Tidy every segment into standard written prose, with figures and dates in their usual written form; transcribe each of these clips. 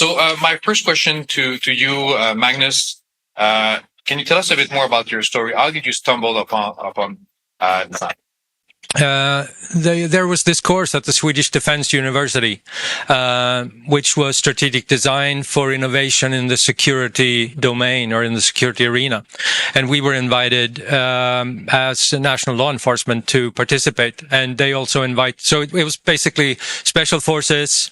So my first question to you, Magnus, can you tell us a bit more about your story? How did you stumble upon design? There was this course at the Swedish Defence University, which was strategic design for innovation in the security domain or in the security arena. And we were invited as national law enforcement to participate. And they also so it was basically special forces,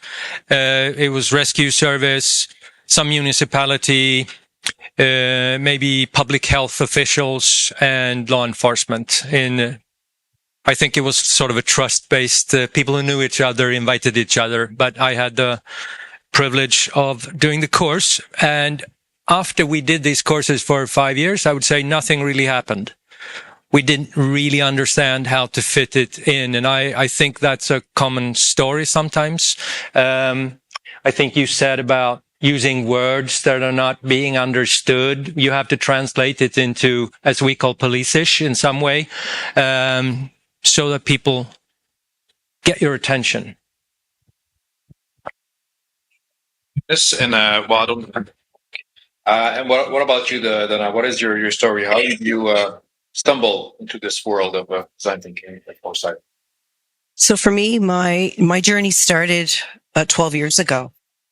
it was rescue service, some municipality, maybe public health officials and law enforcement I think it was sort of a trust-based, people who knew each other invited each other, but I had the privilege of doing the course. And after we did these courses for 5 years, I would say nothing really happened. We didn't really understand how to fit it in. And I think that's a common story sometimes. I think you said about using words that are not being understood. You have to translate it into, as we call, police-ish in some way. So that people get your attention. Yes, and and what about you, Donna? What is your story? How did you stumble into this world of design thinking and foresight? So for me, my journey started 12 years ago.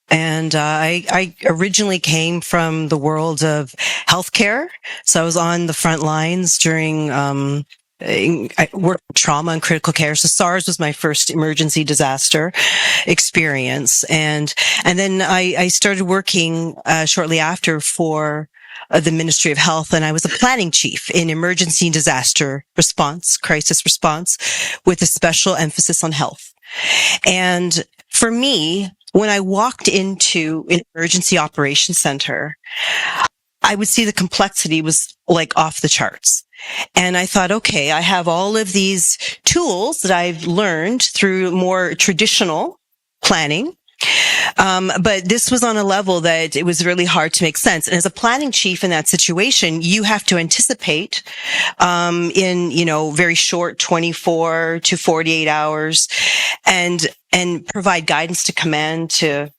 And I originally came from the world of healthcare. So I was on the front lines during I worked in trauma and critical care. So SARS was my first emergency disaster experience. And then I started working shortly after for the Ministry of Health, and I was a planning chief in emergency disaster response, crisis response, with a special emphasis on health. And for me, when I walked into an emergency operations center, I would see the complexity was like off the charts. And I thought, okay, I have all of these tools that I've learned through more traditional planning. But this was on a level that it was really hard to make sense. And as a planning chief in that situation, you have to anticipate, in, very short 24 to 48 hours and provide guidance to command to,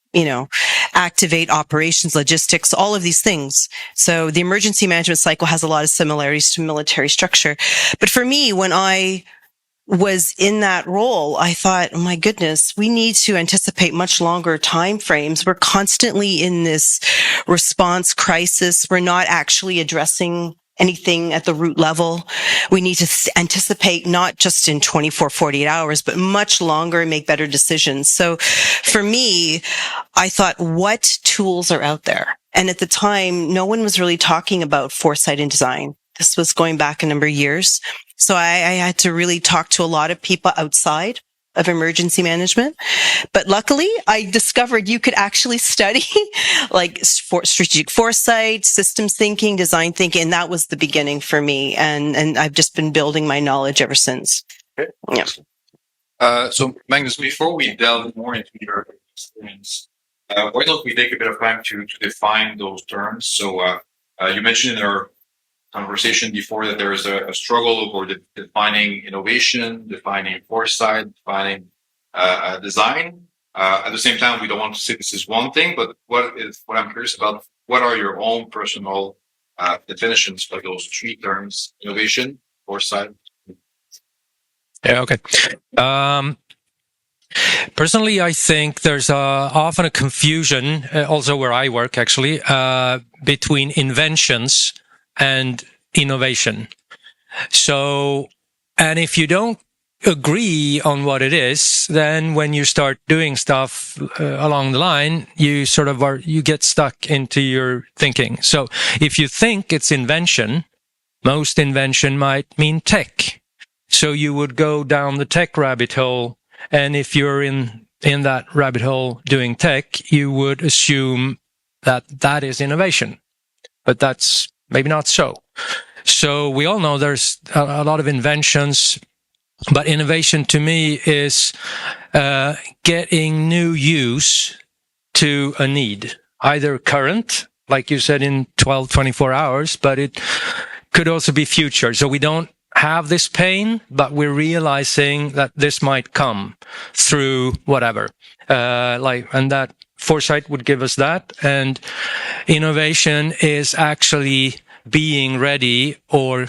activate operations, logistics, all of these things. So the emergency management cycle has a lot of similarities to military structure. But for me, when I was in that role, I thought, oh my goodness, we need to anticipate much longer time frames. We're constantly in this response crisis. We're not actually addressing anything at the root level. We need to anticipate not just in 24, 48 hours, but much longer and make better decisions. So for me, I thought, what tools are out there? And at the time, no one was really talking about foresight in design. This was going back a number of years. So I had to really talk to a lot of people outside of emergency management. But luckily, I discovered you could actually study like strategic foresight, systems thinking, design thinking, and that was the beginning for me. And I've just been building my knowledge ever since. Okay. Yeah. So Magnus, before we delve more into your experience, why don't we take a bit of time to define those terms? So you mentioned in our conversation before that there is a struggle over defining innovation, defining foresight, defining design. At the same time, we don't want to say this is one thing, but what I'm curious about, what are your own personal definitions for those three terms: innovation, foresight? Yeah, okay. Personally, I think there's often a confusion, also where I work actually, between inventions and innovation. So, and if you don't agree on what it is, then when you start doing stuff along the line, you you get stuck into your thinking. So if you think it's invention, most invention might mean tech. So you would go down the tech rabbit hole. And if you're in that rabbit hole doing tech, you would assume that is innovation. But that's maybe not so. So we all know there's a lot of inventions, but innovation to me is getting new use to a need, either current, like you said, in 12, 24 hours, but it could also be future. So we don't have this pain, but we're realizing that this might come through whatever. And that foresight would give us that. And innovation is actually being ready or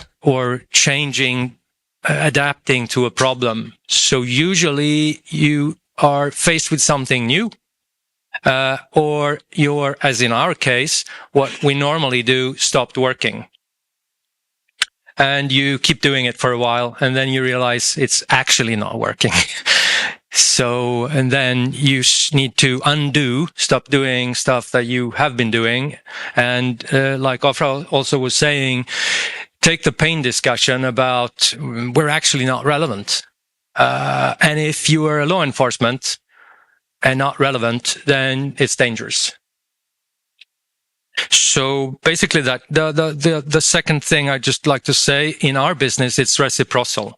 changing, adapting to a problem. So usually you are faced with something new, or you're, as in our case, what we normally do stopped working. And you keep doing it for a while, and then you realize it's actually not working. So, and then you need to stop doing stuff that you have been doing. And like Afra also was saying, take the pain discussion about we're actually not relevant. And if you are a law enforcement and not relevant, then it's dangerous. So basically that the second thing I'd just like to say, in our business, it's reciprocal.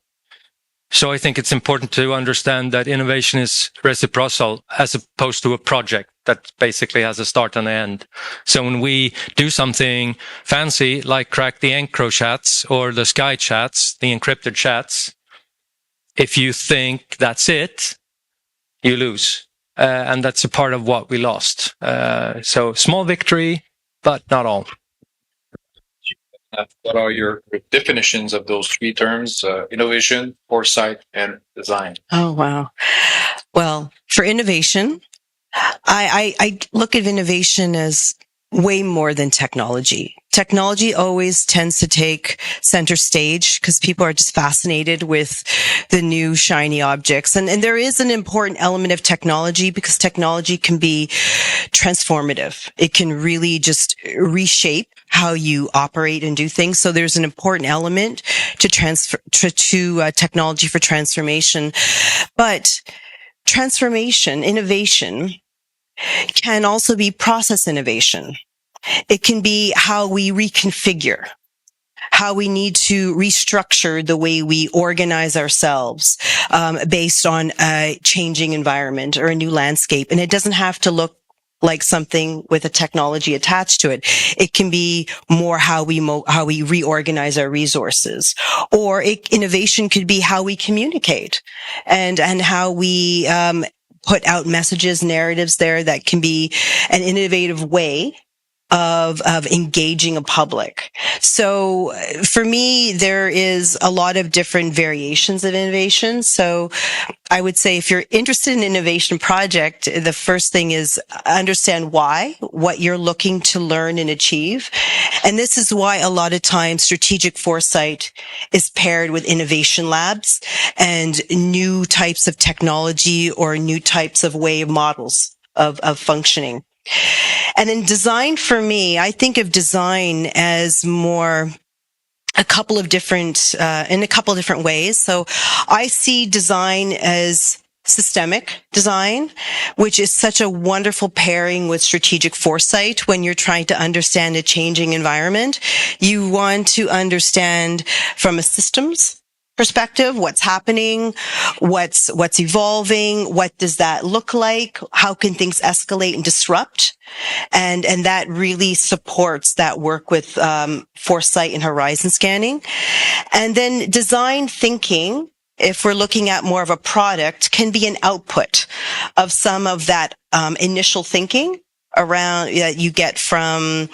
So I think it's important to understand that innovation is reciprocal as opposed to a project that basically has a start and an end. So when we do something fancy, like crack the encro chats or the sky chats, the encrypted chats, if you think that's it, you lose. And that's a part of what we lost. So small victory, but not all. What are your definitions of those three terms, innovation, foresight, and design? Oh, wow. Well, for innovation, I look at innovation as way more than technology. Technology always tends to take center stage because people are just fascinated with the new shiny objects. And there is an important element of technology because technology can be transformative. It can really just reshape how you operate and do things. So there's an important element to technology for transformation. But transformation, innovation, can also be process innovation. It can be how we reconfigure, how we need to restructure the way we organize ourselves based on a changing environment or a new landscape. And it doesn't have to look like something with a technology attached to it. It can be more how we reorganize our resources, or innovation could be how we communicate and how we put out messages, narratives there that can be an innovative way of engaging a public. So for me, there is a lot of different variations of innovation. So I would say if you're interested in an innovation project, the first thing is understand what you're looking to learn and achieve. And this is why a lot of times strategic foresight is paired with innovation labs and new types of technology or new types of models of functioning. And in design, for me, I think of design as more in a couple of different ways. So I see design as systemic design, which is such a wonderful pairing with strategic foresight when you're trying to understand a changing environment. You want to understand from a systems perspective, what's happening, what's evolving, what does that look like, how can things escalate and disrupt, and that really supports that work with foresight and horizon scanning. And then design thinking, if we're looking at more of a product, can be an output of some of that initial thinking around that you get from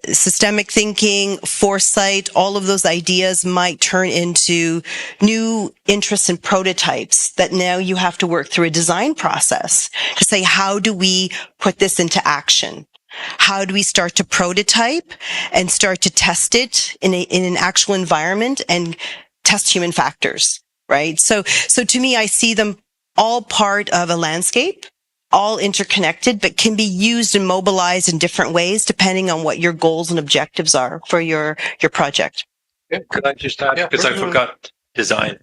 systemic thinking, foresight. All of those ideas might turn into new interests and prototypes that now you have to work through a design process to say, how do we put this into action? How do we start to prototype and start to test it in an actual environment and test human factors, right? So to me, I see them all part of a landscape, all interconnected, but can be used and mobilized in different ways depending on what your goals and objectives are for your project. Yeah, could I just add? Because I forgot design.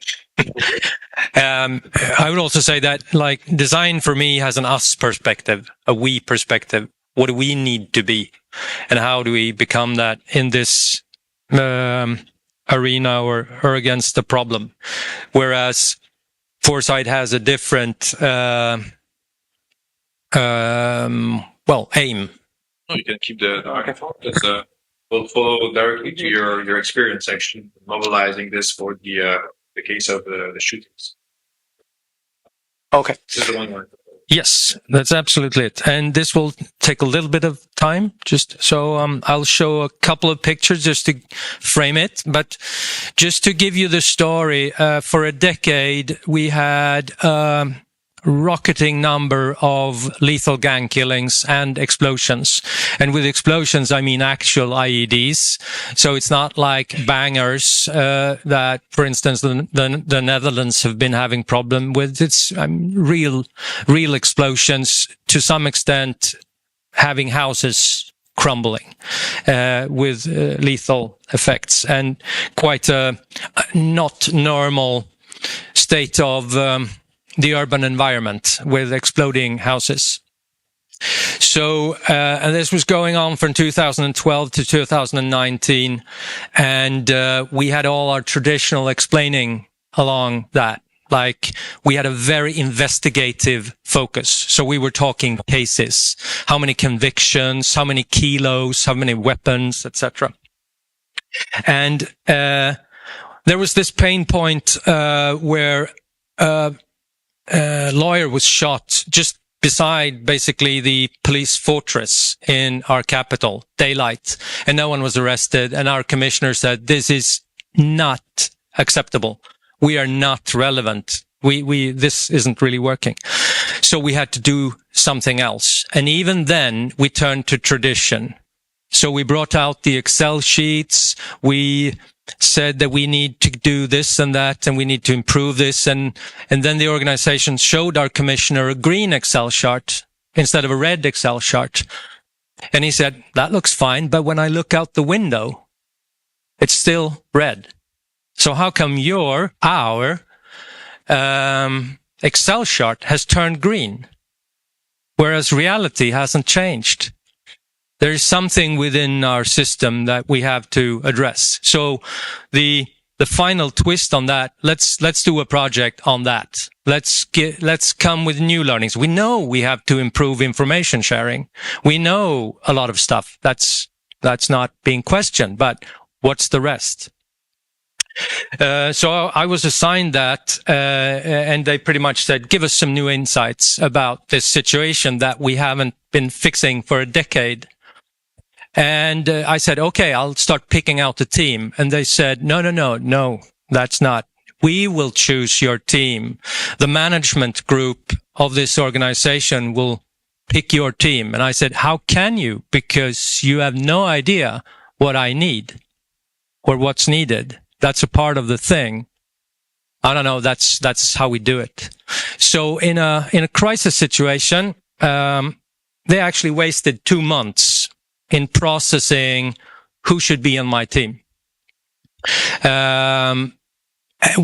I would also say that, like, design for me has an us perspective, a we perspective. What do we need to be, and how do we become that in this arena or against the problem? Whereas foresight has a different aim. No, you can keep the microphone. We'll follow directly to your experience, actually, mobilizing this for the case of the shootings. Okay. This is the one where. Yes, that's absolutely it. And this will take a little bit of time, just so I'll show a couple of pictures just to frame it. But just to give you the story, for a decade, we had rocketing number of lethal gang killings and explosions. And with explosions, I mean actual IEDs. So it's not like bangers that, for instance, the Netherlands have been having problem with. It's real explosions, to some extent having houses crumbling with lethal effects, and quite a not normal state of the urban environment with exploding houses. So, and this was going on from 2012 to 2019, and we had all our traditional explaining along that. Like, we had a very investigative focus. So we were talking cases, how many convictions, how many kilos, how many weapons, etc. And there was this pain point where lawyer was shot just beside basically the police fortress in our capital, daylight, and no one was arrested. And our commissioner said, this is not acceptable. We are not relevant. This isn't really working. So we had to do something else. And even then we turned to tradition. So we brought out the Excel sheets. We said that we need to do this and that, and we need to improve this. And then the organization showed our commissioner a green Excel chart instead of a red Excel chart. And he said, that looks fine, but when I look out the window, it's still red. So how come our Excel chart has turned green, whereas reality hasn't changed? There is something within our system that we have to address. So the final twist on that, let's do a project on that. Let's come with new learnings. We know we have to improve information sharing. We know a lot of stuff. That's not being questioned, but what's the rest? So I was assigned that, and they pretty much said, give us some new insights about this situation that we haven't been fixing for a decade. And I said, okay, I'll start picking out the team. And they said, no, that's not. We will choose your team. The management group of this organization will pick your team. And I said, how can you? Because you have no idea what I need or what's needed. That's a part of the thing. I don't know. That's how we do it. So in a crisis situation, they actually wasted 2 months in processing who should be on my team.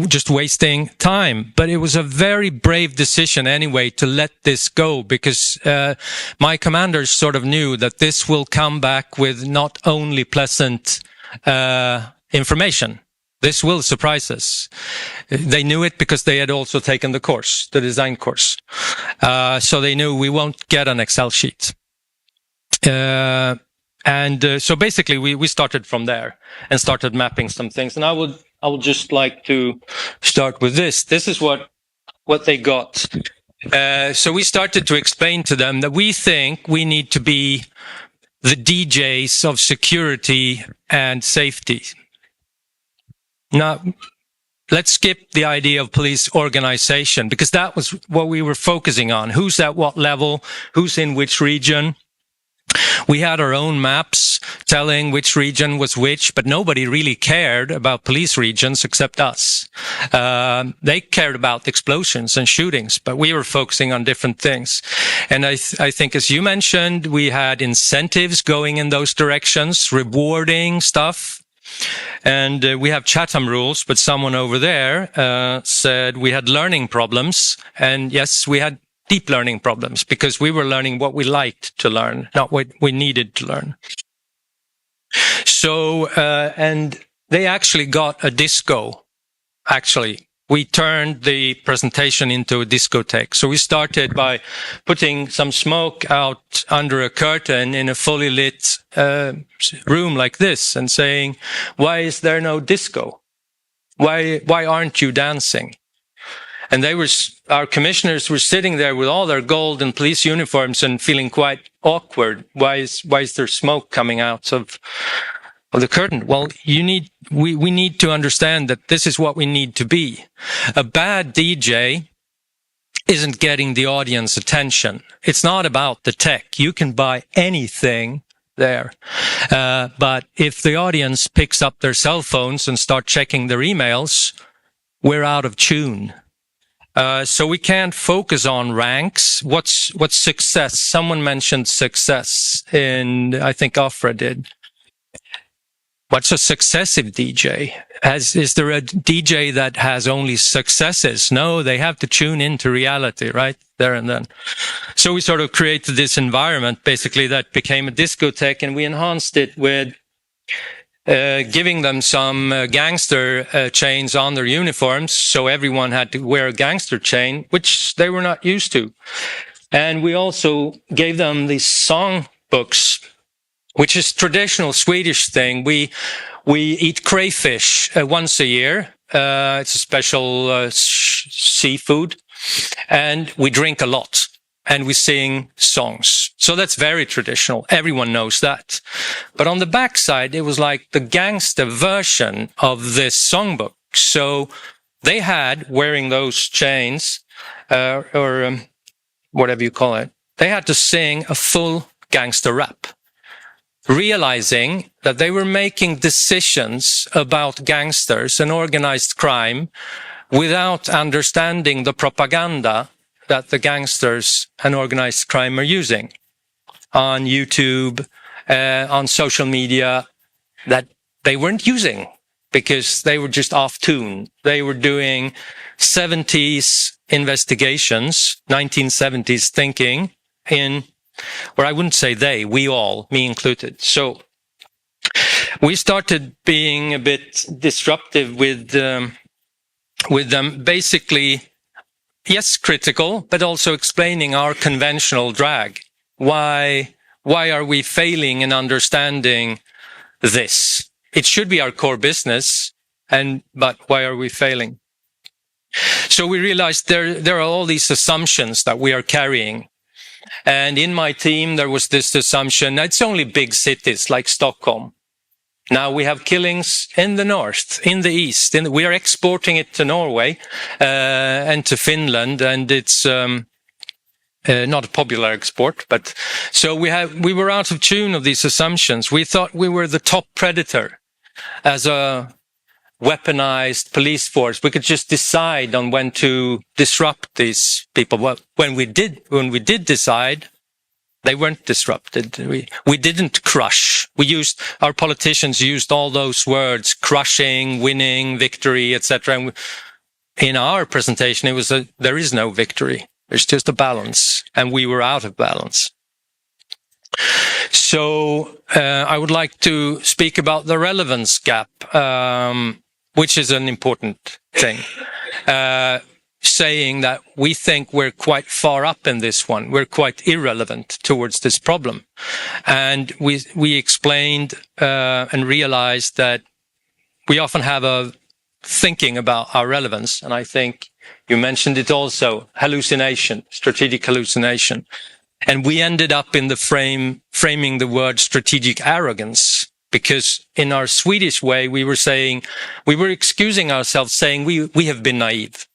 Just wasting time. But it was a very brave decision anyway to let this go, because my commanders sort of knew that this will come back with not only pleasant information. This will surprise us. They knew it because they had also taken the course, the design course. So they knew we won't get an Excel sheet. So basically we started from there and started mapping some things. And I would just like to start with this. This is what they got. So we started to explain to them that we think we need to be the DJs of security and safety. Now, let's skip the idea of police organization, because that was what we were focusing on. Who's at what level? Who's in which region? We had our own maps telling which region was which, but nobody really cared about police regions except us. They cared about explosions and shootings, but we were focusing on different things. And I think, as you mentioned, we had incentives going in those directions, rewarding stuff. And we have Chatham rules, but someone over there said we had learning problems. And yes, we had deep learning problems, because we were learning what we liked to learn, not what we needed to learn. So, and they actually got a disco. Actually, we turned the presentation into a discotheque. So we started by putting some smoke out under a curtain in a fully lit room like this and saying, why is there no disco? Why aren't you dancing? And our commissioners were sitting there with all their gold and police uniforms and feeling quite awkward. Why is there smoke coming out of the curtain? Well, we need to understand that this is what we need to be. A bad DJ isn't getting the audience attention. It's not about the tech. You can buy anything there. But if the audience picks up their cell phones and start checking their emails, we're out of tune. So we can't focus on ranks. What's success? Someone mentioned success, and I think Afra did. What's a successive DJ? Is there a DJ that has only successes? No, they have to tune into reality right there and then. So we sort of created this environment, basically, that became a discotheque, and we enhanced it with giving them some gangster chains on their uniforms, so everyone had to wear a gangster chain, which they were not used to. And we also gave them these song books, which is traditional Swedish thing. We eat crayfish once a year. It's a special seafood, and we drink a lot, and we sing songs. So that's very traditional. Everyone knows that. But on the backside, it was like the gangster version of this songbook. So they had, wearing those chains, or whatever you call it, they had to sing a full gangster rap, realizing that they were making decisions about gangsters and organized crime without understanding the propaganda that the gangsters and organized crime are using on YouTube, on social media, that they weren't using because they were just off tune. They were doing 70s investigations, 1970s thinking or I wouldn't say they, we all, me included. So we started being a bit disruptive with them, basically, yes, critical, but also explaining our conventional drag. Why are we failing in understanding this? It should be our core business, but why are we failing? So we realized there are all these assumptions that we are carrying. And in my team, there was this assumption, it's only big cities like Stockholm. Now we have killings in the north, in the east. We are exporting it to Norway and to Finland, and it's not a popular export. But so we were out of tune of these assumptions. We thought we were the top predator as a weaponized police force. We could just decide on when to disrupt these people. Well, when we did decide, they weren't disrupted. We didn't crush. Our politicians used all those words: crushing, winning, victory, etc. And in our presentation, it was there is no victory. There's just a balance, and we were out of balance. So I would like to speak about the relevance gap, which is an important thing. Saying that we think we're quite far up in this one. We're quite irrelevant towards this problem. And we explained and realized that we often have a thinking about our relevance. And I think you mentioned it also, hallucination, strategic hallucination. And we ended up in the framing the word strategic arrogance, because in our Swedish way, we were excusing ourselves, saying we have been naive.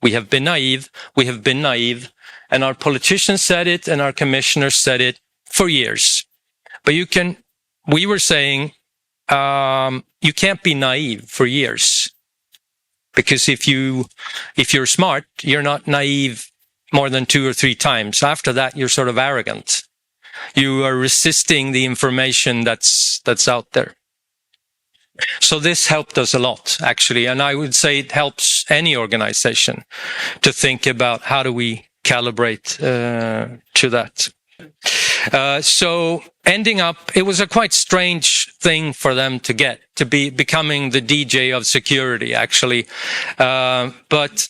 We have been naive. We have been naive. And our politicians said it, and our commissioners said it for years. But we were saying, you can't be naive for years. Because if you're smart, you're not naive more than 2 or 3 times. After that, you're sort of arrogant. You are resisting the information that's out there. So this helped us a lot, actually. And I would say it helps any organization to think about how do we calibrate to that. So ending up, it was a quite strange thing for them to get, to be becoming the DJ of security, actually. But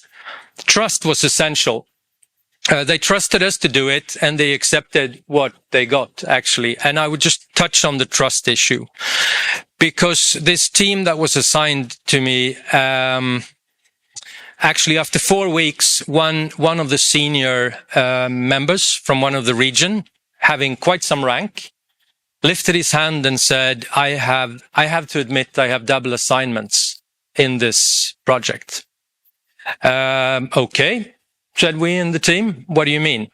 trust was essential. They trusted us to do it, and they accepted what they got, actually. And I would just touch on the trust issue, because this team that was assigned to me actually, after 4 weeks, one of the senior members from one of the region, having quite some rank, lifted his hand and said, I have to admit I have double assignments in this project. Okay, said we in the team. What do you mean?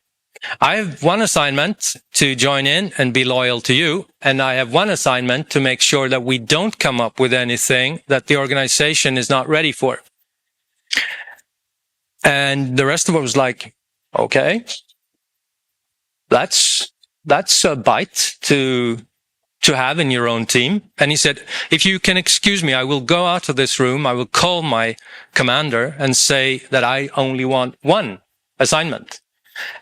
I have one assignment to join in and be loyal to you, and I have one assignment to make sure that we don't come up with anything that the organization is not ready for. And the rest of us was like, okay, that's a bite to have in your own team. And he said, if you can excuse me, I will go out of this room. I will call my commander and say that I only want one assignment.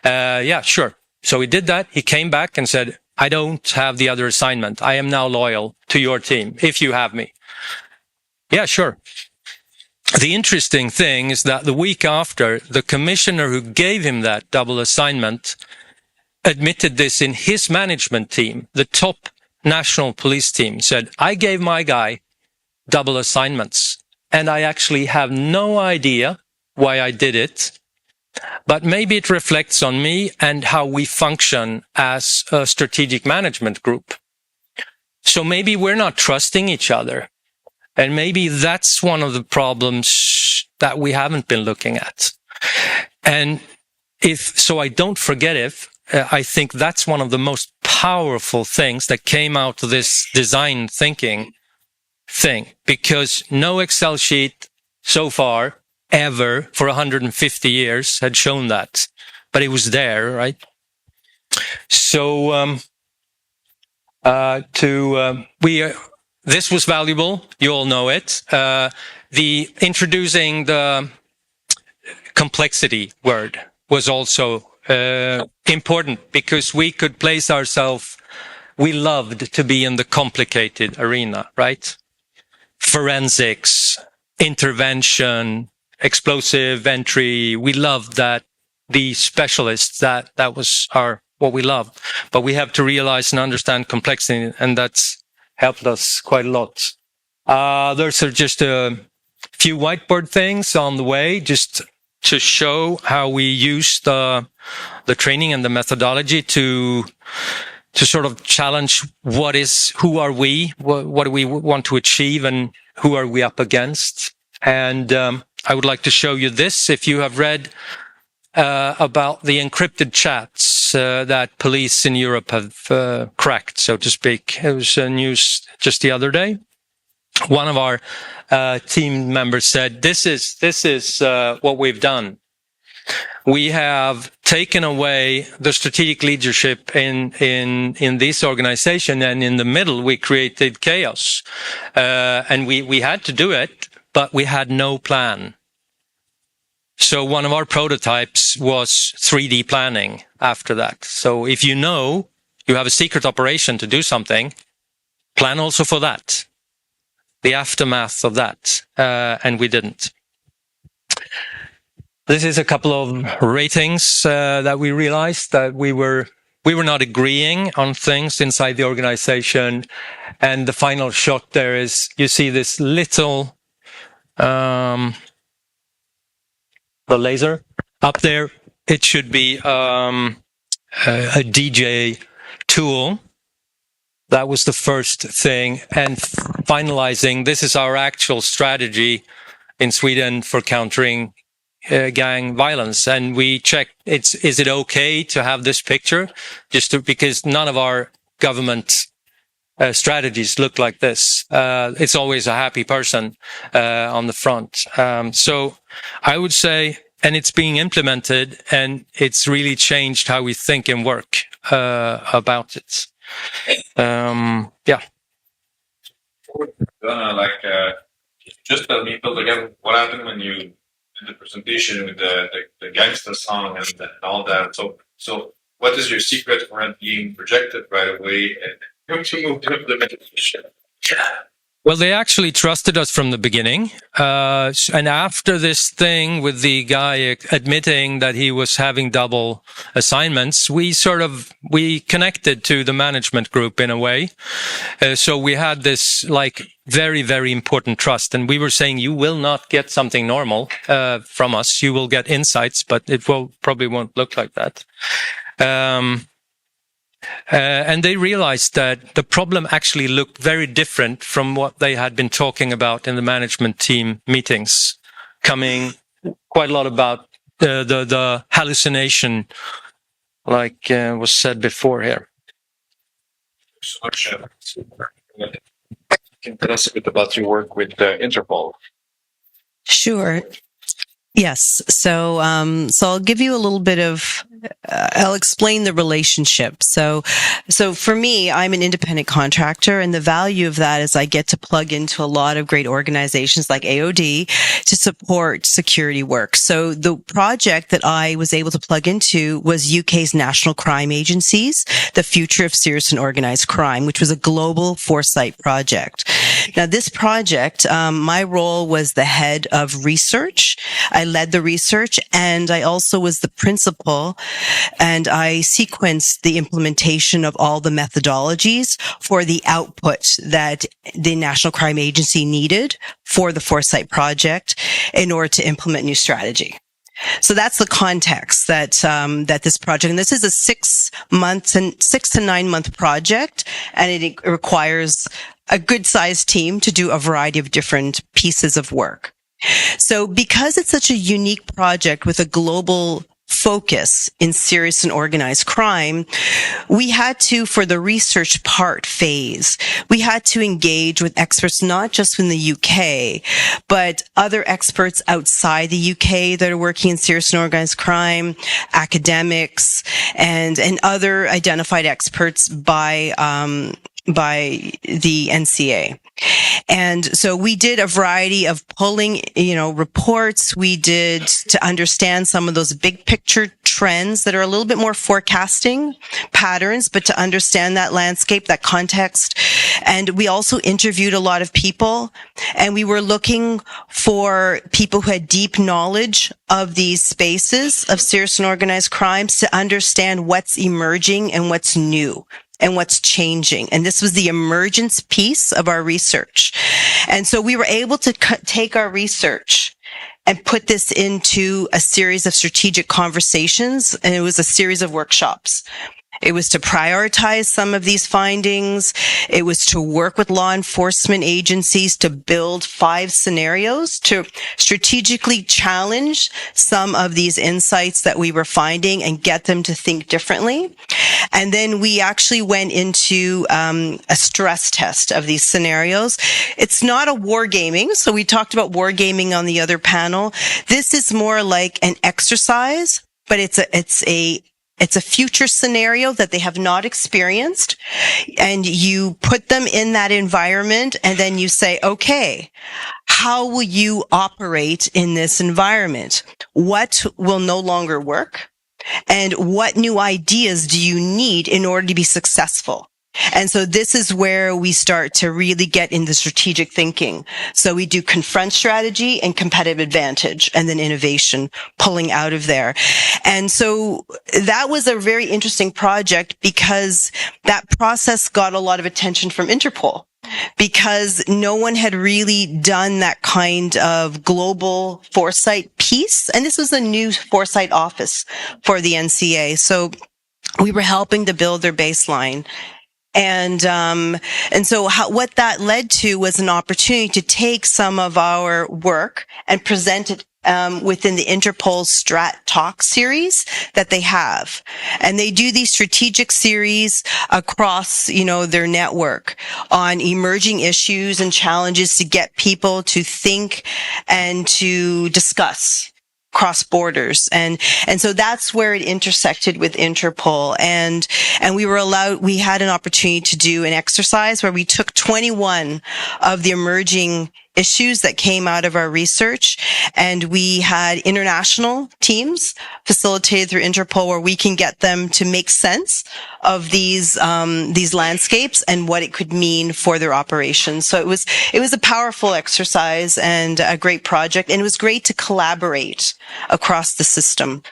Yeah, sure. So he did that. He came back and said, I don't have the other assignment. I am now loyal to your team if you have me. Yeah, sure. The interesting thing is that the week after, the commissioner who gave him that double assignment admitted this in his management team, the top national police team, said, I gave my guy double assignments, and I actually have no idea why I did it, but maybe it reflects on me and how we function as a strategic management group. So maybe we're not trusting each other. And maybe that's one of the problems that we haven't been looking at. And so I don't forget it, I think that's one of the most powerful things that came out of this design thinking thing, because no Excel sheet so far ever for 150 years had shown that, but it was there, right? So, this was valuable. You all know it. The introducing the complexity word was also important, because we could place ourselves. We loved to be in the complicated arena, right? Forensics, intervention, explosive entry. We loved that. The specialists, that was what we loved. But we have to realize and understand complexity, and that's helped us quite a lot. There's just a few whiteboard things on the way, just to show how we use the training and the methodology to sort of challenge who are we, what do we want to achieve, and who are we up against. And I would like to show you this. If you have read about the encrypted chats that police in Europe have cracked, so to speak. It was news just the other day. One of our team members said, this is what we've done. We have taken away the strategic leadership in this organization, and in the middle we created chaos. And we had to do it, but we had no plan. So one of our prototypes was 3D planning after that. So if you know you have a secret operation to do something, plan also for that, the aftermath of that. And we didn't. This is a couple of ratings that we realized that we were not agreeing on things inside the organization. And the final shot there is, you see this little the laser up there. It should be a DJ tool. That was the first thing. And finalizing, this is our actual strategy in Sweden for countering gang violence. And we checked, is it okay to have this picture? Because none of our government strategies look like this. It's always a happy person on the front. So I would say, and it's being implemented, and it's really changed how we think and work about it. Yeah. Donna, just tell me, Phil, again, what happened when you did the presentation with the gangster song and all that? So what is your secret for it being projected right away and to move to implementation? Well, they actually trusted us from the beginning. And after this thing with the guy admitting that he was having double assignments, we connected to the management group in a way. So we had this very, very important trust. And we were saying, you will not get something normal, from us. You will get insights, but it probably won't look like that. And they realized that the problem actually looked very different from what they had been talking about in the management team meetings, coming quite a lot about the hallucination, was said before here. So much. Can you tell us a bit about your work with Interpol? Sure. Yes. So I'll give you a little bit of, I'll explain the relationship. So for me, I'm an independent contractor, and the value of that is I get to plug into a lot of great organizations like AOD to support security work. So the project that I was able to plug into was UK's National Crime Agency's The Future of Serious and Organized Crime, which was a global foresight project. Now, this project, my role was the head of research. I led the research, and I also was the principal, and I sequenced the implementation of all the methodologies for the output that the National Crime Agency needed for the foresight project in order to implement new strategy. So that's the context that this project, and this is a 6 to 9 month project, and it requires a good sized team to do a variety of different pieces of work. So because it's such a unique project with a global focus in serious and organized crime, we had to, for the research part phase, we had to engage with experts not just in the UK, but other experts outside the UK that are working in serious and organized crime, academics, and other identified experts by the NCA. And so we did a variety of pulling, reports. We did to understand some of those big picture trends that are a little bit more forecasting patterns, but to understand that landscape, that context. And we also interviewed a lot of people, and we were looking for people who had deep knowledge of these spaces of serious and organized crimes to understand what's emerging and what's new and what's changing. And this was the emergence piece of our research. And so we were able to take our research and put this into a series of strategic conversations, and it was a series of workshops. It was to prioritize some of these findings. It was to work with law enforcement agencies to build 5 scenarios to strategically challenge some of these insights that we were finding and get them to think differently. And then we actually went into a stress test of these scenarios. It's not a wargaming. So we talked about wargaming on the other panel. This is more like an exercise, but it's a future scenario that they have not experienced, and you put them in that environment, and then you say, okay, how will you operate in this environment? What will no longer work? And what new ideas do you need in order to be successful? And so this is where we start to really get into strategic thinking. So we do confront strategy and competitive advantage, and then innovation pulling out of there. And so that was a very interesting project because that process got a lot of attention from Interpol, because no one had really done that kind of global foresight piece. And this was a new foresight office for the NCA. So we were helping to build their baseline. And so what that led to was an opportunity to take some of our work and present it within the Interpol Strat Talk series that they have. And they do these strategic series across, their network on emerging issues and challenges to get people to think and to discuss cross borders. And so that's where it intersected with Interpol. And we had an opportunity to do an exercise where we took 21 of the emerging issues that came out of our research. And we had international teams facilitated through Interpol where we can get them to make sense of these landscapes and what it could mean for their operations. So it was a powerful exercise and a great project. And it was great to collaborate across the system.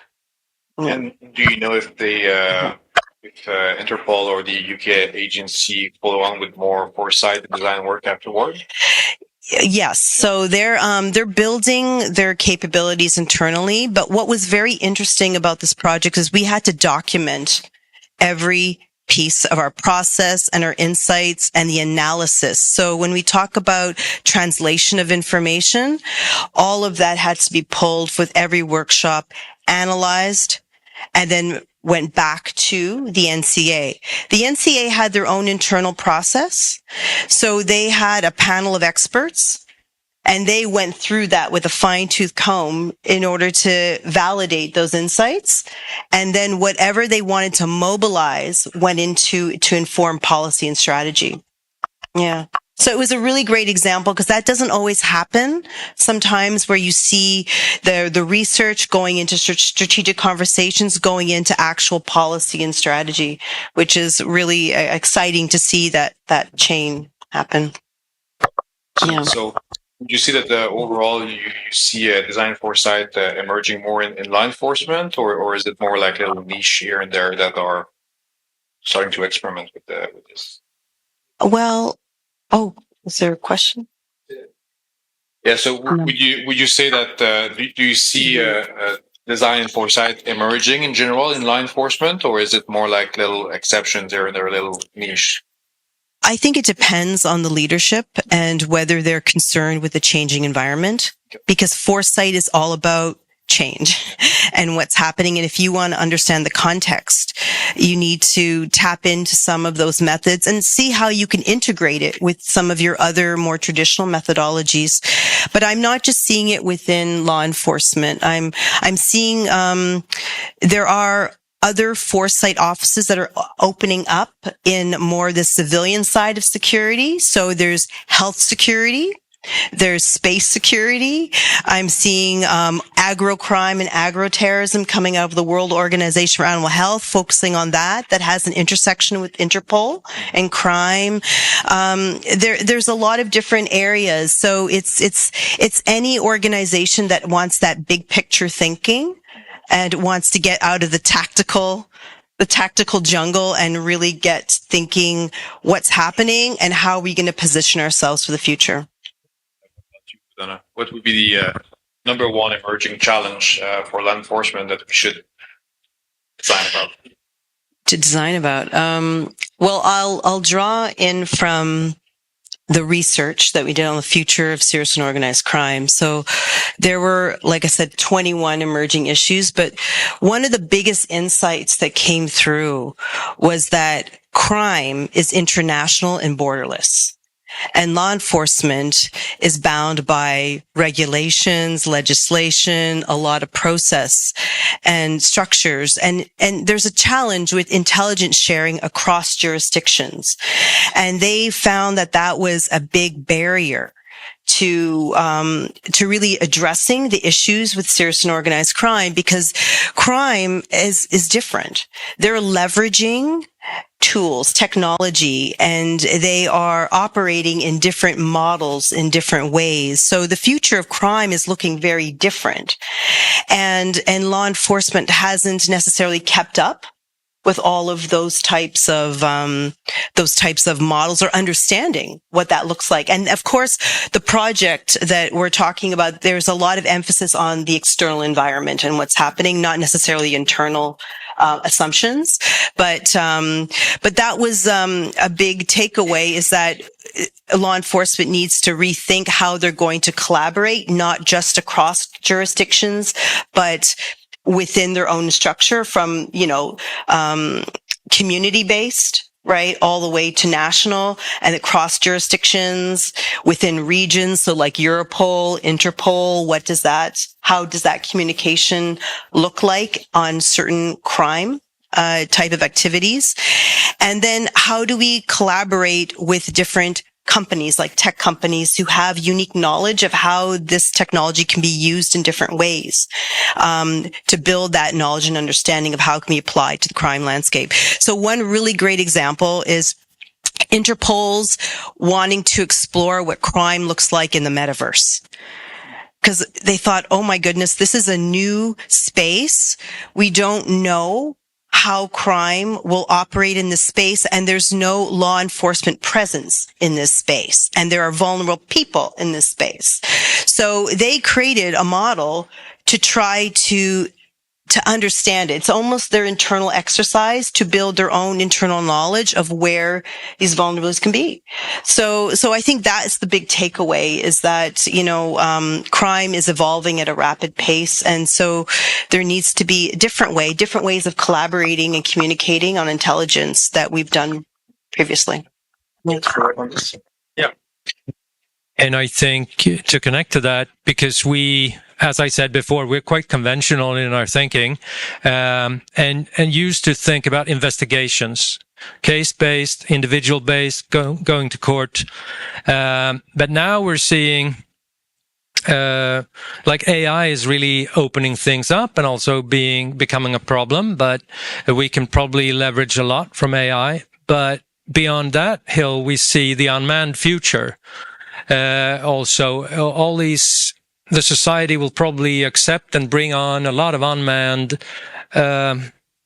And do you know if Interpol or the UK agency follow on with more foresight and design work afterward? Yes. So they're building their capabilities internally. But what was very interesting about this project is we had to document every piece of our process and our insights and the analysis. So when we talk about translation of information, all of that had to be pulled with every workshop, analyzed, and then went back to the NCA. The NCA had their own internal process. So they had a panel of experts and they went through that with a fine-tooth comb in order to validate those insights. And then whatever they wanted to mobilize went into to inform policy and strategy. Yeah. So it was a really great example because that doesn't always happen. Sometimes where you see the research going into strategic conversations, going into actual policy and strategy, which is really exciting to see that chain happen. Yeah. So do you see that overall you see design foresight emerging more in law enforcement, or is it more like little niche here and there that are starting to experiment with this? Well, oh, is there a question? Yeah. So would you say that do you see design and foresight emerging in general in law enforcement, or is it more like little exceptions there and there, little niche? I think it depends on the leadership and whether they're concerned with the changing environment, because foresight is all about change and what's happening. And if you want to understand the context, you need to tap into some of those methods and see how you can integrate it with some of your other more traditional methodologies. But I'm not just seeing it within law enforcement. I'm seeing there are other foresight offices that are opening up in more the civilian side of security. So there's health security. There's space security. I'm seeing agro-crime and agro-terrorism coming out of the World Organization for Animal Health, focusing on that has an intersection with Interpol and crime. There's a lot of different areas. So it's any organization that wants that big picture thinking and wants to get out of the tactical jungle and really get thinking what's happening and how are we going to position ourselves for the future. Donna, what would be the number one emerging challenge for law enforcement that we should design about? To design about? Well, I'll draw in from the research that we did on the future of serious and organized crime. So there were, like I said, 21 emerging issues, but one of the biggest insights that came through was that crime is international and borderless. And law enforcement is bound by regulations, legislation, a lot of process and structures. And there's a challenge with intelligence sharing across jurisdictions. And they found that was a big barrier to really addressing the issues with serious and organized crime, because crime is different. They're leveraging tools, technology, and they are operating in different models in different ways. So the future of crime is looking very different. And law enforcement hasn't necessarily kept up with all of those types of models or understanding what that looks like. And of course, the project that we're talking about, there's a lot of emphasis on the external environment and what's happening, not necessarily internal assumptions. But that was a big takeaway, is that law enforcement needs to rethink how they're going to collaborate, not just across jurisdictions, but within their own structure, from, community-based, right, all the way to national and across jurisdictions, within regions. So like Europol, Interpol, how does that communication look like on certain crime type of activities? And then how do we collaborate with different companies, like tech companies, who have unique knowledge of how this technology can be used in different ways, to build that knowledge and understanding of how it can be applied to the crime landscape. So one really great example is Interpol's wanting to explore what crime looks like in the metaverse. Because they thought, oh my goodness, this is a new space. We don't know how crime will operate in this space, and there's no law enforcement presence in this space, and there are vulnerable people in this space. So they created a model to try to understand it. It's almost their internal exercise to build their own internal knowledge of where these vulnerabilities can be. So I think that's the big takeaway, is that, crime is evolving at a rapid pace. And so there needs to be different ways of collaborating and communicating on intelligence that we've done previously. Yeah. And I think to connect to that, because we, as I said before, we're quite conventional in our thinking, and used to think about investigations, case-based, individual-based, going to court. But now we're seeing, like AI is really opening things up and also becoming a problem, but we can probably leverage a lot from AI. But beyond that hill, we see the unmanned future. Also, all these, the society will probably accept and bring on a lot of unmanned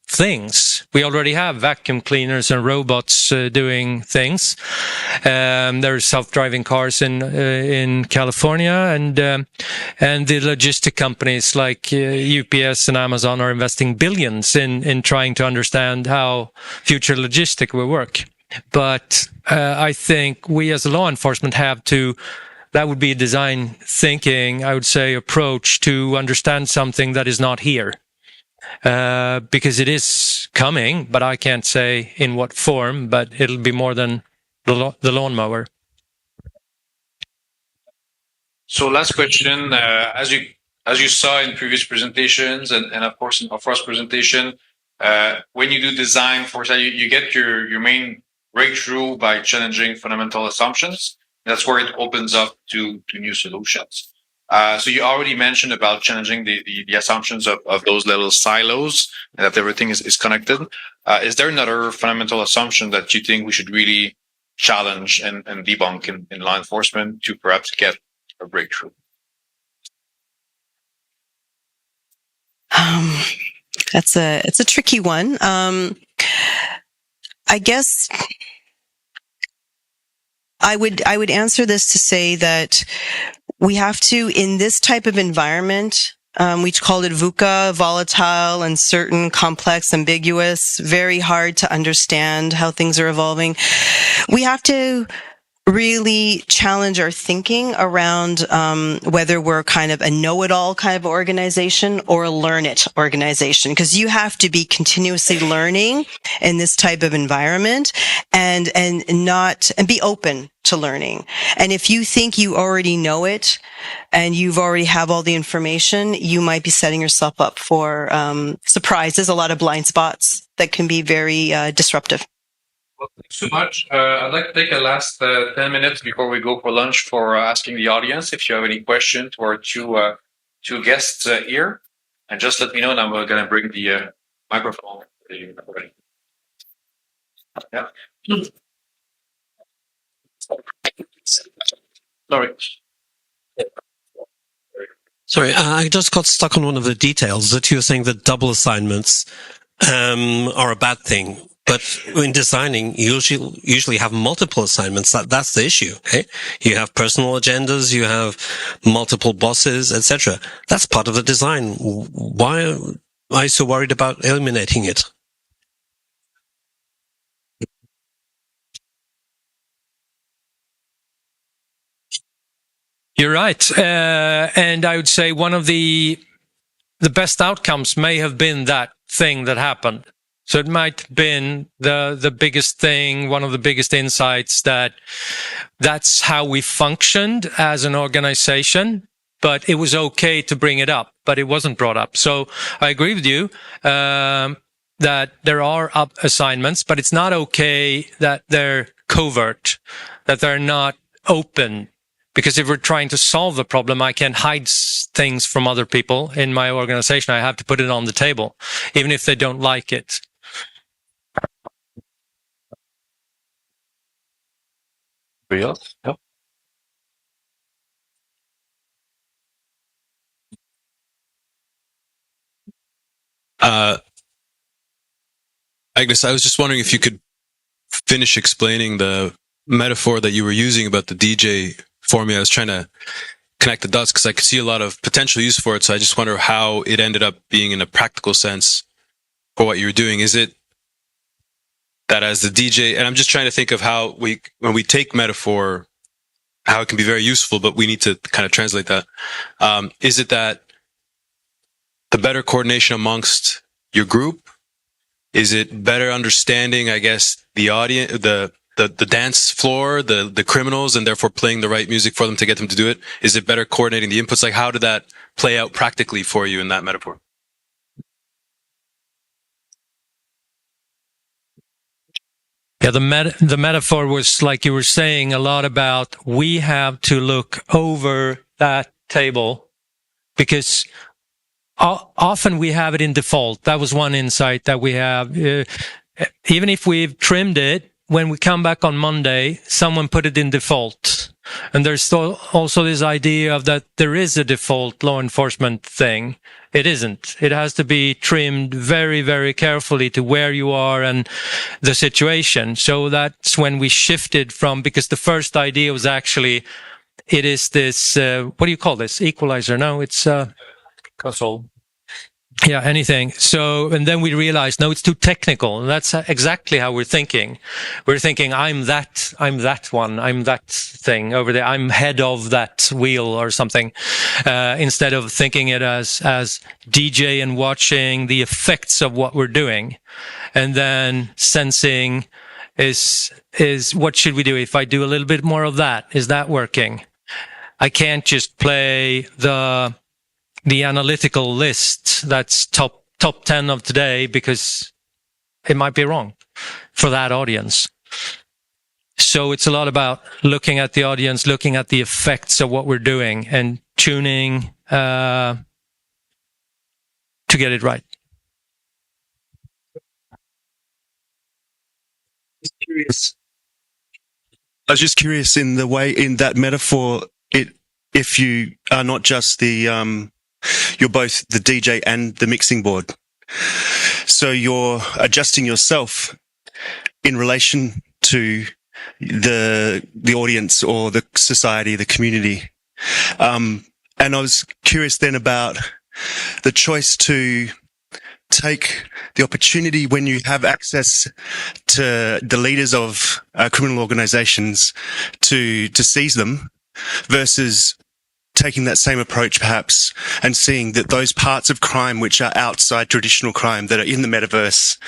things. We already have vacuum cleaners and robots doing things. There's self-driving cars in California, and the logistic companies like UPS and Amazon are investing billions in trying to understand how future logistic will work. But I think we as a law enforcement have to, that would be a design thinking, I would say, approach to understand something that is not here. Because it is coming, but I can't say in what form, but it'll be more than the lawnmower. So last question, as you saw in previous presentations and of course in our first presentation, when you do design foresight, you get your main breakthrough by challenging fundamental assumptions. That's where it opens up to new solutions. So you already mentioned about challenging the assumptions of those little silos, and that everything is connected. Is there another fundamental assumption that you think we should really challenge and debunk in law enforcement to perhaps get a breakthrough? It's a tricky one. I guess I would answer this to say that we have to, in this type of environment, we called it VUCA, volatile, uncertain, complex, ambiguous, very hard to understand how things are evolving. We have to really challenge our thinking around whether we're kind of a know-it-all kind of organization or a learn-it organization, because you have to be continuously learning in this type of environment and be open to learning. And if you think you already know it and you've already have all the information, you might be setting yourself up for surprises, a lot of blind spots that can be very disruptive. Well, thanks so much. I'd like to take a last 10 minutes before we go for lunch for asking the audience if you have any questions to our two guests here. And just let me know, and I'm going to bring the microphone for you. Yeah. Sorry, I just got stuck on one of the details that you were saying that double assignments are a bad thing. But in designing, you usually have multiple assignments. That's the issue. Okay? You have personal agendas, you have multiple bosses, etc. That's part of the design. Why are you so worried about eliminating it? You're right. And I would say one of the best outcomes may have been that thing that happened. So it might have been the biggest thing, one of the biggest insights that's how we functioned as an organization, but it was okay to bring it up, but it wasn't brought up. So I agree with you, that there are up assignments, but it's not okay that they're covert, that they're not open. Because if we're trying to solve the problem, I can't hide things from other people in my organization. I have to put it on the table, even if they don't like it. Anybody else? No. Magnus, I was just wondering if you could finish explaining the metaphor that you were using about the DJ for me. I was trying to connect the dots because I could see a lot of potential use for it. So I just wonder how it ended up being in a practical sense for what you were doing. Is it that as the DJ, and I'm just trying to think of how when we take metaphor, how it can be very useful, but we need to kind of translate that. Is it that the better coordination amongst your group? Is it better understanding, I guess, the audience, the dance floor, the criminals, and therefore playing the right music for them to get them to do it? Is it better coordinating the inputs? Like, how did that play out practically for you in that metaphor? Yeah, the metaphor was, like you were saying, a lot about we have to look over that table because often we have it in default. That was one insight that we have. Even if we've trimmed it, when we come back on Monday, someone put it in default. And there's also this idea of that there is a default law enforcement thing. It isn't. It has to be trimmed very, very carefully to where you are and the situation. So that's when we shifted from, because the first idea was actually, it is this, what do you call this? Equalizer? No, it's, Console. yeah, anything. So, and then we realized, no, it's too technical. And that's exactly how we're thinking. We're thinking, I'm that one, I'm that thing over there. I'm head of that wheel or something. Instead of thinking it as DJ and watching the effects of what we're doing. And then sensing is what should we do? If I do a little bit more of that, is that working? I can't just play the analytical list that's top 10 of today because it might be wrong for that audience. So it's a lot about looking at the audience, looking at the effects of what we're doing and tuning to get it right. I was just curious in the way, in that metaphor, if you are not just you're both the DJ and the mixing board. So you're adjusting yourself in relation to the audience or the society, the community. And I was curious then about the choice to take the opportunity when you have access to the leaders of criminal organizations to seize them versus taking that same approach perhaps and seeing that those parts of crime which are outside traditional crime that are in the metaverse,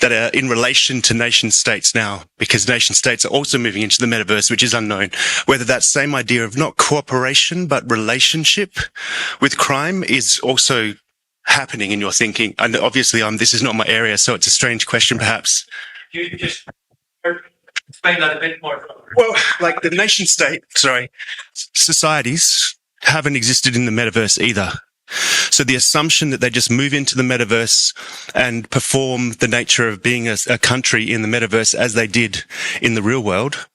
that are in relation to nation states now, because nation states are also moving into the metaverse, which is unknown, whether that same idea of not cooperation but relationship with crime is also happening in your thinking. And obviously this is not my area, so it's a strange question perhaps. You just explain that a bit more. Well, like the nation state, societies haven't existed in the metaverse either. So the assumption that they just move into the metaverse and perform the nature of being a country in the metaverse as they did in the real world,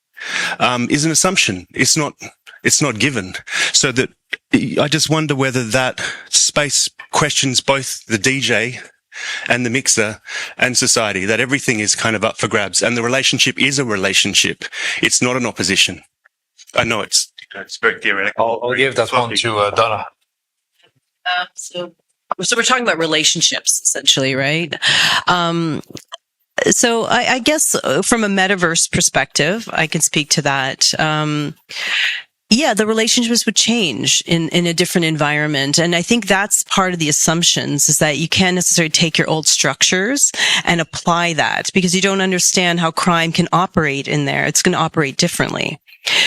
is an assumption. It's not given. So that I just wonder whether that space questions both the DJ and the mixer and society, that everything is kind of up for grabs and the relationship is a relationship. It's not an opposition. I know it's very theoretical. I'll give that one to Donna. So we're talking about relationships essentially, right? So I guess from a metaverse perspective, I can speak to that. Yeah, the relationships would change in a different environment. And I think that's part of the assumptions, is that you can't necessarily take your old structures and apply that because you don't understand how crime can operate in there. It's going to operate differently.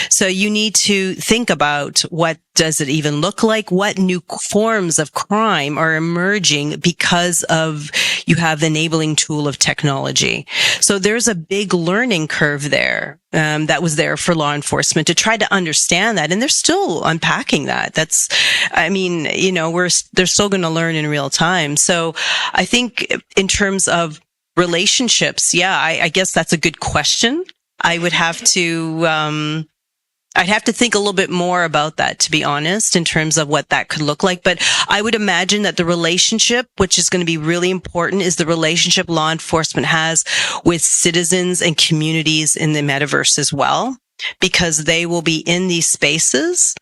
So you need to think about, what does it even look like? What new forms of crime are emerging because of you have the enabling tool of technology? So there's a big learning curve there that was there for law enforcement to try to understand that, and they're still unpacking that. They're still going to learn in real time. So I think in terms of relationships, I guess that's a good question. I would have to, I'd have to think a little bit more about that, to be honest, in terms of what that could look like. But I would imagine that the relationship, which is going to be really important, is the relationship law enforcement has with citizens and communities in the metaverse as well, because they will be in these spaces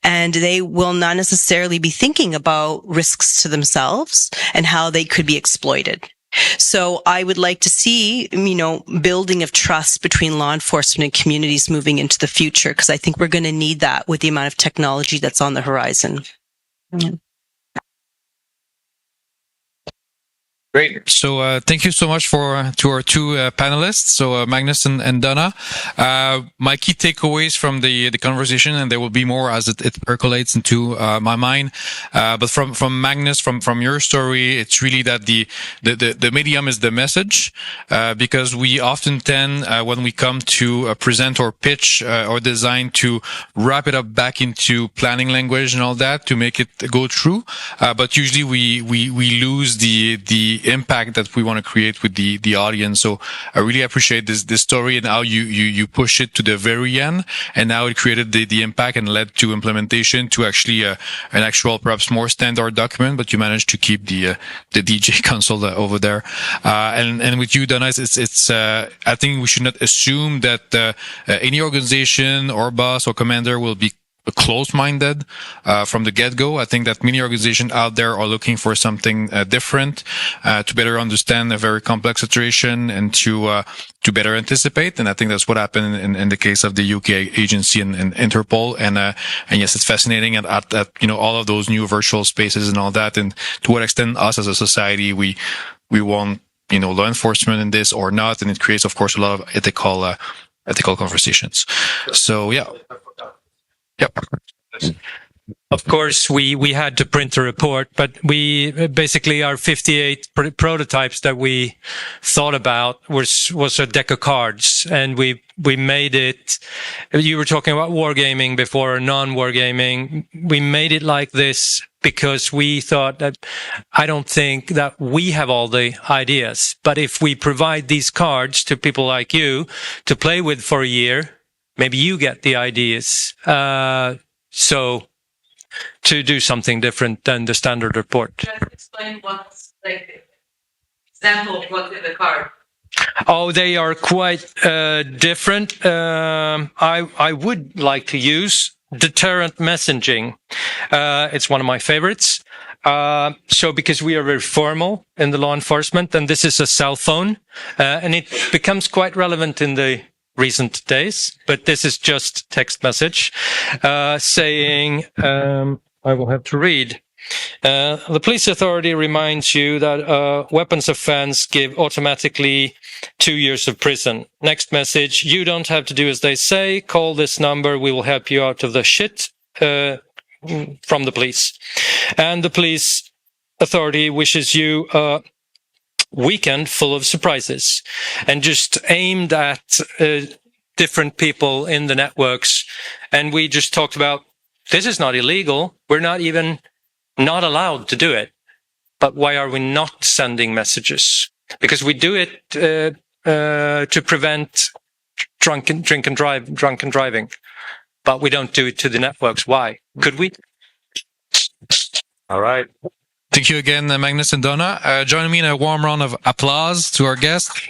and they will not necessarily be thinking about risks to themselves and how they could be exploited. So I would like to see, building of trust between law enforcement and communities moving into the future, because I think we're going to need that with the amount of technology that's on the horizon. Yeah. Great. So thank you so much to our two panelists, so Magnus and Donna. My key takeaways from the conversation, and there will be more as it percolates into my mind. But from Magnus, from your story, it's really that the medium is the message, because we often tend when we come to present or pitch or design to wrap it up back into planning language and all that to make it go through. But usually we lose the impact that we want to create with the audience. So I really appreciate this story and how you push it to the very end, and now it created the impact and led to implementation to actually an actual, perhaps more standard document, but you managed to keep the DJ console over there. And with you, Donna, it's I think we should not assume that any organization or boss or commander will be close-minded from the get-go. I think that many organizations out there are looking for something different to better understand a very complex situation and to better anticipate. And I think that's what happened in the case of the UK agency and Interpol. And yes, it's fascinating at all of those new virtual spaces and all that. And to what extent us as a society we want law enforcement in this or not, and it creates, of course, a lot of ethical conversations. So yeah. Yep. Of course, we had to print a report, but we basically our 58 prototypes that we thought about was a deck of cards, and we made it. You were talking about wargaming before, non-wargaming. We made it like this because we thought that I don't think that we have all the ideas, but if we provide these cards to people like you to play with for a year, maybe you get the ideas. So to do something different than the standard report. Just explain what's example of what's in the card. Oh, they are quite different. I would like to use deterrent messaging. It's one of my favorites. So because we are very formal in the law enforcement, and this is a cell phone, and it becomes quite relevant in the recent days, but this is just text message, saying, I will have to read. The police authority reminds you that weapons offense give automatically 2 years of prison. Next message, you don't have to do as they say. Call this number. We will help you out of the shit from the police. And the police authority wishes you weekend full of surprises, and just aimed at different people in the networks. And we just talked about, this is not illegal. We're not even not allowed to do it. But why are we not sending messages? Because we do it to prevent drunken driving. But we don't do it to the networks. Why? Could we? All right. Thank you again, Magnus and Donna. Join me in a warm round of applause to our guests.